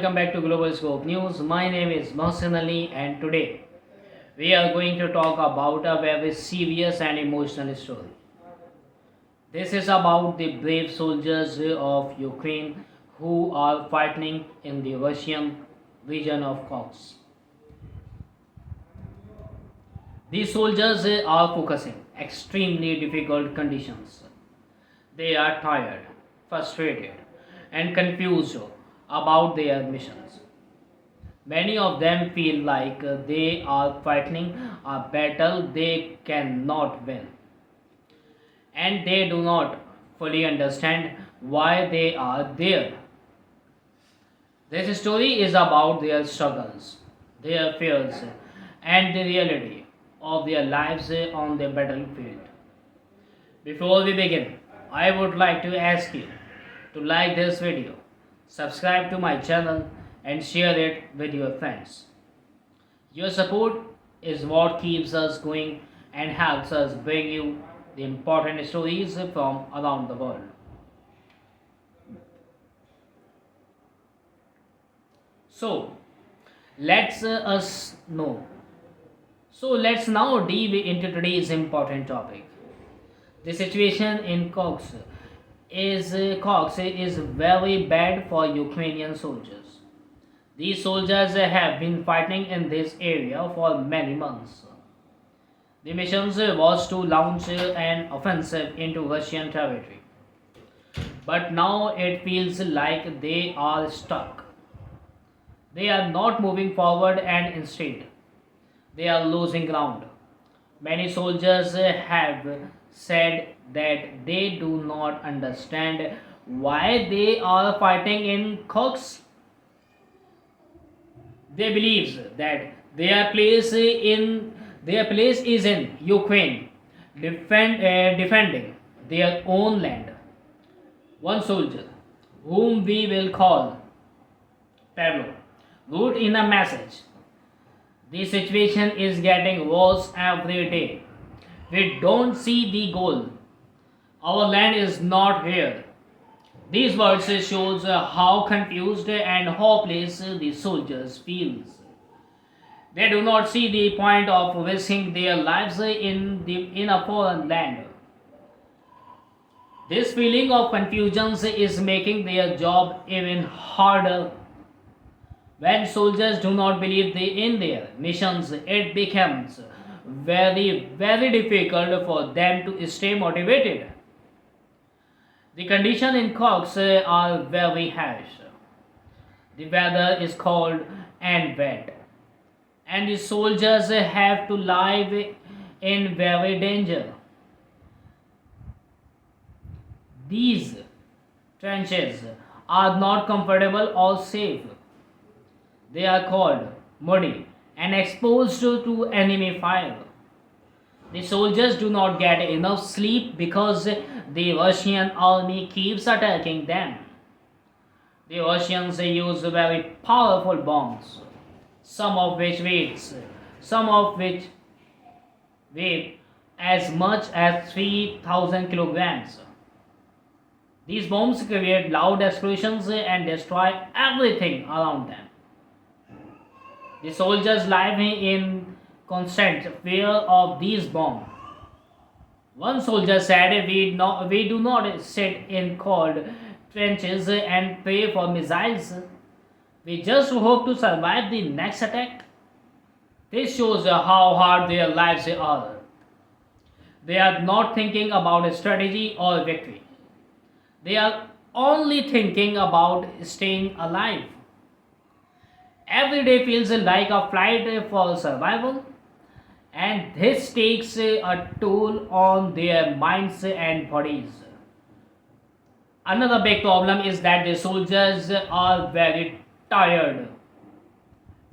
welcome back to Global Scope News. My name is Mohsen Ali, and today we are going to talk about a very serious and emotional story. This is about the brave soldiers of Ukraine who are fighting in the Russian region of Kursk. These soldiers are focusing extremely difficult conditions. They are tired, frustrated, and confused about their missions. Many of them feel like they are fighting a battle they cannot win, and they do not fully understand why they are there. This story is about their struggles, their fears, and the reality of their lives on the battlefield. Before we begin, I would like to ask you to like this video, subscribe to my channel, and share it with your friends. Your support is what keeps us going and helps us bring you the important stories from around the world. So, let's us know. Let's now dive into today's important topic. The situation in Cox is very bad for Ukrainian soldiers. These soldiers have been fighting in this area for many months. The mission was to launch an offensive into Russian territory, but now it feels like they are stuck. They are not moving forward, and instead they are losing ground. Many soldiers have said that they do not understand why they are fighting in Kursk. They believe that their place is in Ukraine, defending their own land. One soldier, whom we will call Pavlo, wrote in a message, "The situation is getting worse every day. We don't see the goal. Our land is not here." These words shows how confused and hopeless the soldiers feel. They do not see the point of risking their lives in a foreign land. This feeling of confusion is making their job even harder. When soldiers do not believe in their missions, it becomes very difficult for them to stay motivated. The conditions in Kursk are very harsh. The weather is cold and wet, and the soldiers have to live in very danger. These trenches are not comfortable or safe. They are cold, muddy, and exposed to enemy fire. The soldiers do not get enough sleep because the Russian army keeps attacking them. The Russians use very powerful bombs, some of which weigh as much as 3,000 kilograms. These bombs create loud explosions and destroy everything around them. The soldiers live in constant fear of these bombs. One soldier said, we do not sit in cold trenches and pray for missiles. We just hope to survive the next attack." This shows how hard their lives are. They are not thinking about strategy or victory. They are only thinking about staying alive. Every day feels like a fight for survival, and this takes a toll on their minds and bodies. Another big problem is that the soldiers are very tired.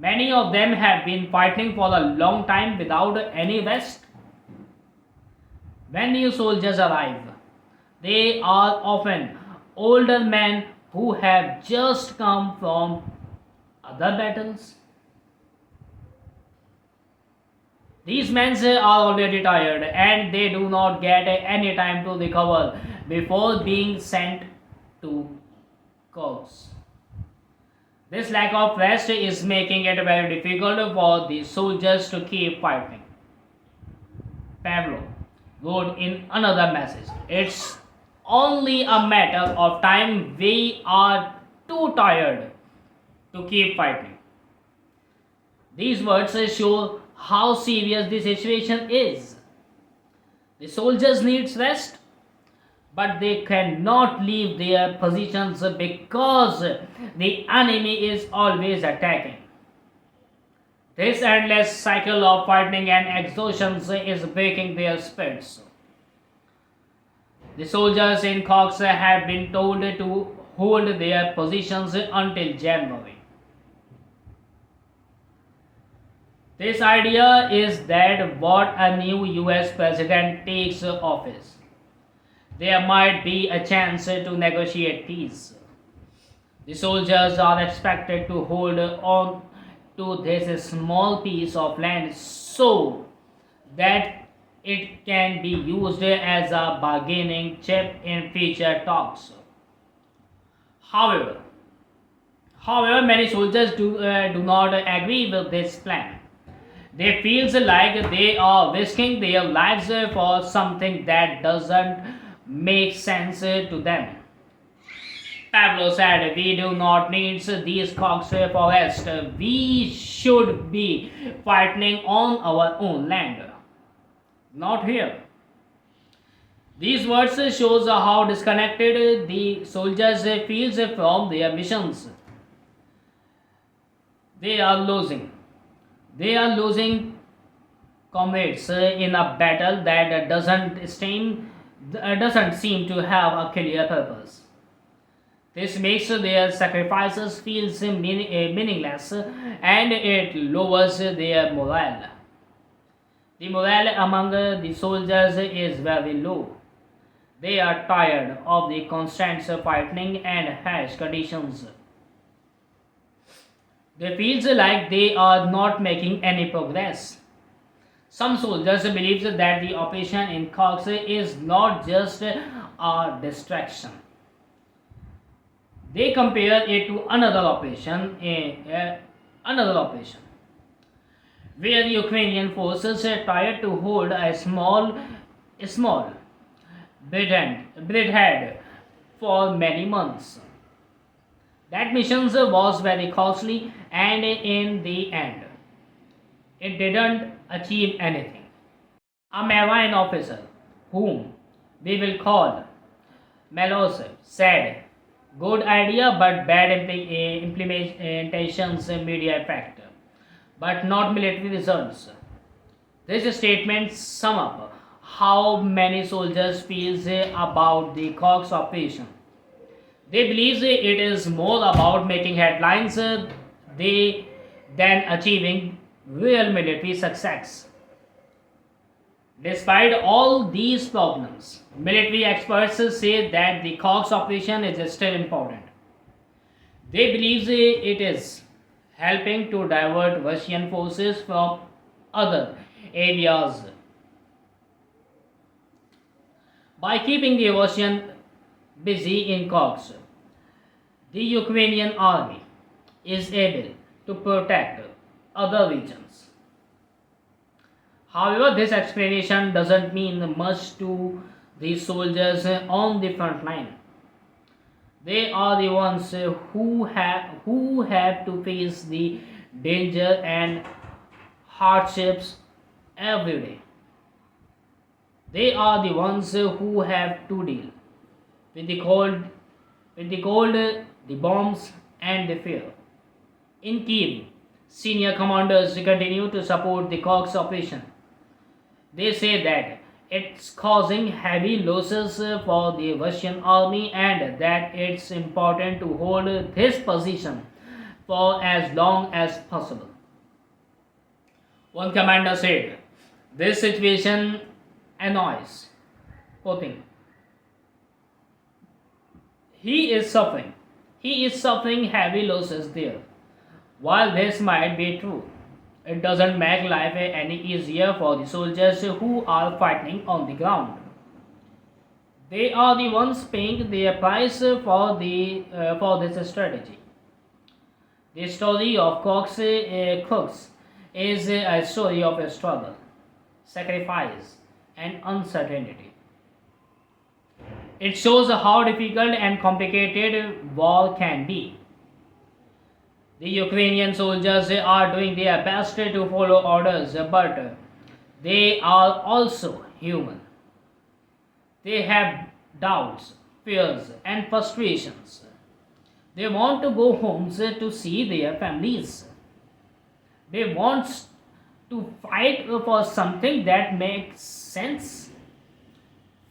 Many of them have been fighting for a long time without any rest. When new soldiers arrive, they are often older men who have just come from other battles. These men are already tired and they do not get any time to recover before being sent to Kursk. This lack of rest is making it very difficult for the soldiers to keep fighting. Pavlov wrote in another message, "It's only a matter of time. We are too tired to keep fighting." These words show how serious the situation is. The soldiers need rest, but they cannot leave their positions because the enemy is always attacking. This endless cycle of fighting and exhaustion is breaking their spirits. The soldiers in Kursk have been told to hold their positions until January. This idea is that what a new US president takes office, there might be a chance to negotiate peace. The soldiers are expected to hold on to this small piece of land so that it can be used as a bargaining chip in future talks. However, many soldiers do not agree with this plan. They feel like they are risking their lives for something that doesn't make sense to them. Pablo said, "We do not need these cocks for rest. We should be fighting on our own land, not here." These words shows how disconnected the soldiers feel from their missions. They are losing. They are losing comrades in a battle that doesn't seem to have a clear purpose. This makes their sacrifices feel meaningless and it lowers their morale. The morale among the soldiers is very low. They are tired of the constant fighting and harsh conditions. They feel like they are not making any progress. Some soldiers believe that the operation in Kursk is not just a distraction. They compare it to another operation where Ukrainian forces tried to hold a small bridgehead for many months. That mission was very costly, and in the end, it didn't achieve anything. A marine officer, whom we will call Melos, said, "Good idea, but bad implementations media effect, but not military results." These statements sum up how many soldiers feel about the Kursk operation. They believe it is more about making headlines than achieving real military success. Despite all these problems, military experts say that the Kursk operation is still important. They believe it is helping to divert Russian forces from other areas. By keeping the Russian busy in Kursk, the Ukrainian army is able to protect other regions. However, this explanation doesn't mean much to the soldiers on the front line. They are the ones who have to face the danger and hardships every day. They are the ones who have to deal with the cold, the bombs, and the fear. In Kiev, senior commanders continue to support the Kursk operation. They say that it's causing heavy losses for the Russian army and that it's important to hold this position for as long as possible. One commander said, "This situation annoys Putin. He is suffering. He is suffering heavy losses there. While this might be true, it doesn't make life any easier for the soldiers who are fighting on the ground. They are the ones paying the price for this strategy. The story of Kursk is a story of a struggle, sacrifice, and uncertainty. It shows how difficult and complicated war can be. The Ukrainian soldiers are doing their best to follow orders, but they are also human. They have doubts, fears, and frustrations. They want to go home to see their families. They want to fight for something that makes sense.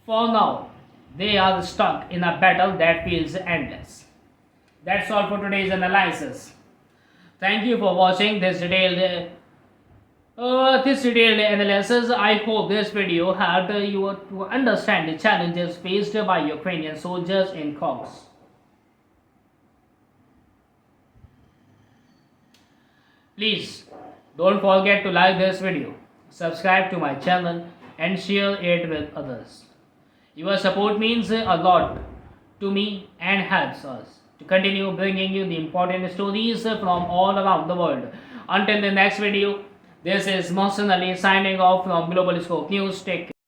For now, they are stuck in a battle that feels endless. That's all for today's analysis. Thank you for watching this detailed analysis. I hope this video helped you to understand the challenges faced by Ukrainian soldiers in Kursk. Please don't forget to like this video, subscribe to my channel, and share it with others. Your support means a lot to me and helps us to continue bringing you the important stories from all around the world. Until the next video, this is Mohsen Ali signing off from Global Scope News. Take care.